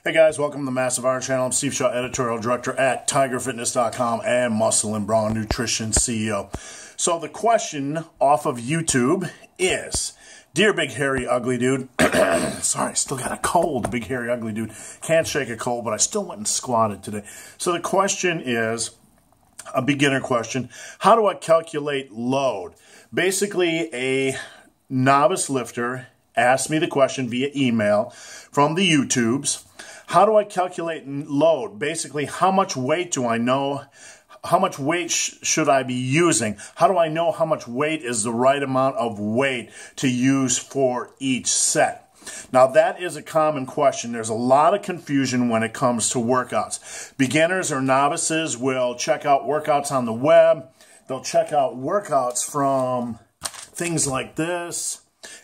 Hey guys, welcome to the Massive Iron Channel. I'm Steve Shaw, Editorial Director at TigerFitness.com and Muscle and Brawn Nutrition CEO. So the question off of YouTube is, Dear Big Hairy Ugly Dude, sorry, still got a cold, Big Hairy Ugly Dude. Can't shake a cold, but I still went and squatted today. So the question is, a beginner question, how do I calculate load? Basically, a novice lifter asked me the question via email from the YouTubes. How do I calculate load? Basically, how much weight do I know? How much weight should I be using? How do I know how much weight is the right amount of weight to use for each set? Now, that is a common question. There's a lot of confusion when it comes to workouts. Beginners or novices will check out workouts on the web. They'll check out workouts from things like this,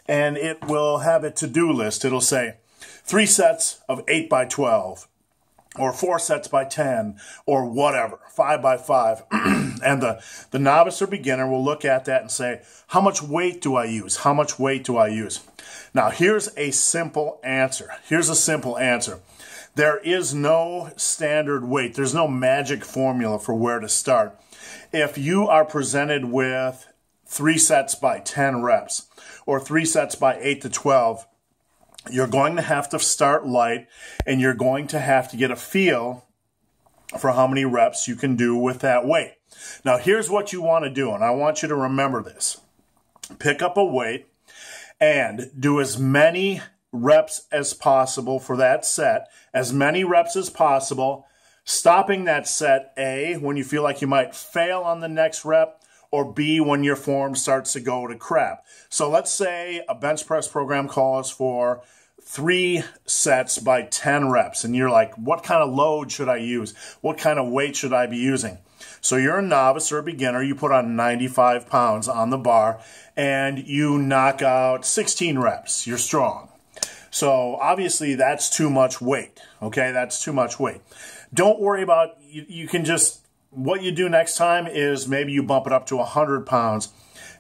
and it will have a to-do list. It'll say 3 sets of 8 by 12, or 4 sets by 10, or whatever, 5 by 5. And the novice or beginner will look at that and say, how much weight do I use? How much weight do I use? Now, here's a simple answer. Here's a simple answer. There is no standard weight. There's no magic formula for where to start. If you are presented with 3 sets by 10 reps, or 3 sets by 8 to 12, you're going to have to start light, and you're going to have to get a feel for how many reps you can do with that weight. Now, here's what you want to do, and I want you to remember this. Pick up a weight and do as many reps as possible for that set, as many reps as possible, stopping that set, A, when you feel like you might fail on the next rep, or B, when your form starts to go to crap. So let's say a bench press program calls for 3 sets by 10 reps, and you're like, what kind of load should I use? What kind of weight should I be using? So you're a novice or a beginner, you put on 95 pounds on the bar, and you knock out 16 reps. You're strong. So obviously that's too much weight, okay? That's too much weight. Don't worry about, you can just, what you do next time is maybe you bump it up to 100 pounds,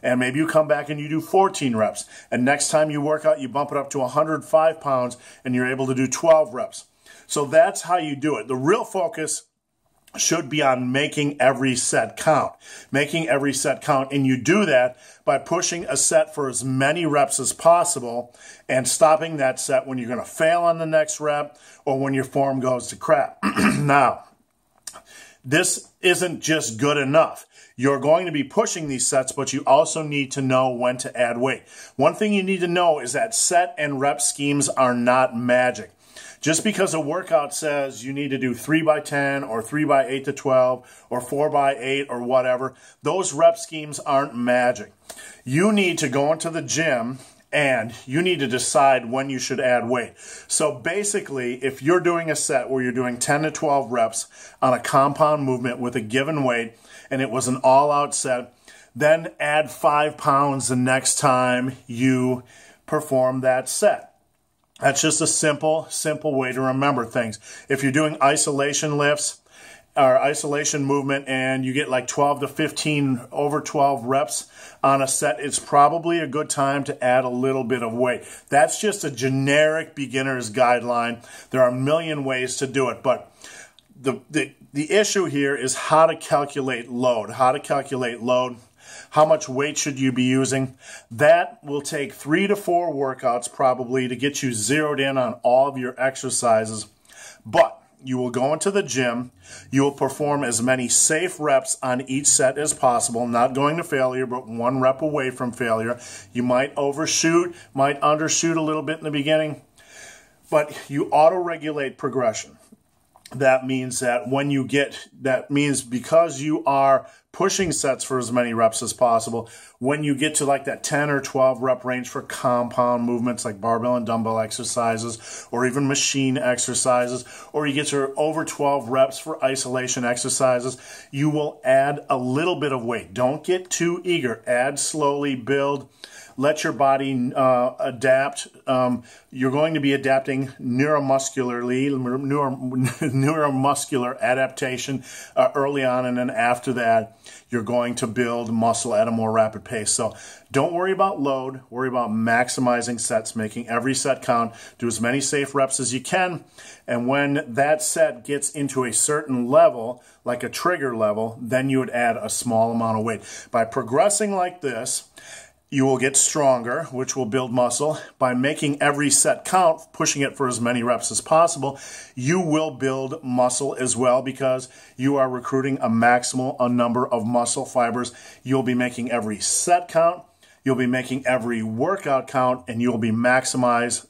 and maybe you come back and you do 14 reps. And next time you work out, you bump it up to 105 pounds, and you're able to do 12 reps. So that's how you do it. The real focus should be on making every set count. Making every set count. And you do that by pushing a set for as many reps as possible and stopping that set when you're going to fail on the next rep or when your form goes to crap. Now, this isn't just good enough. You're going to be pushing these sets, but you also need to know when to add weight. One thing you need to know is that set and rep schemes are not magic. Just because a workout says you need to do 3 by 10 or 3 by 8 to 12 or 4 by 8 or whatever, those rep schemes aren't magic. You need to go into the gym and you need to decide when you should add weight. So basically, if you're doing a set where you're doing 10 to 12 reps on a compound movement with a given weight, and it was an all-out set, then add 5 pounds the next time you perform that set. That's just a simple way to remember things. If you're doing isolation lifts or isolation movement and you get like 12 to 15 over 12 reps on a set, it's probably a good time to add a little bit of weight. That's just a generic beginner's guideline. There are a million ways to do it, but the issue here is how to calculate load. How to calculate load. How much weight should you be using? That will take 3 to 4 workouts probably to get you zeroed in on all of your exercises. But you will go into the gym. You will perform as many safe reps on each set as possible, not going to failure, but 1 rep away from failure. You might overshoot, might undershoot a little bit in the beginning, but you auto-regulate progression. That means that when you get, that means because you are pushing sets for as many reps as possible, when you get to like that 10 or 12 rep range for compound movements like barbell and dumbbell exercises or even machine exercises, or you get to over 12 reps for isolation exercises, you will add a little bit of weight. Don't get too eager. Add slowly, build. let your body adapt. You're going to be adapting neuromuscular adaptation early on, and then after that, you're going to build muscle at a more rapid pace. So don't worry about load, worry about maximizing sets, making every set count, do as many safe reps as you can, and when that set gets into a certain level, like a trigger level, then you would add a small amount of weight. By progressing like this, you will get stronger, which will build muscle. By making every set count, pushing it for as many reps as possible, you will build muscle as well, because you are recruiting a maximal number of muscle fibers. You'll be making every set count, you'll be making every workout count, and you'll be maximizing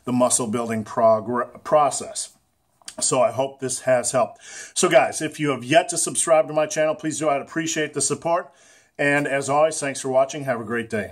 the muscle building process. So I hope this has helped. So guys, if you have yet to subscribe to my channel, please do. I'd appreciate the support. And as always, thanks for watching. Have a great day.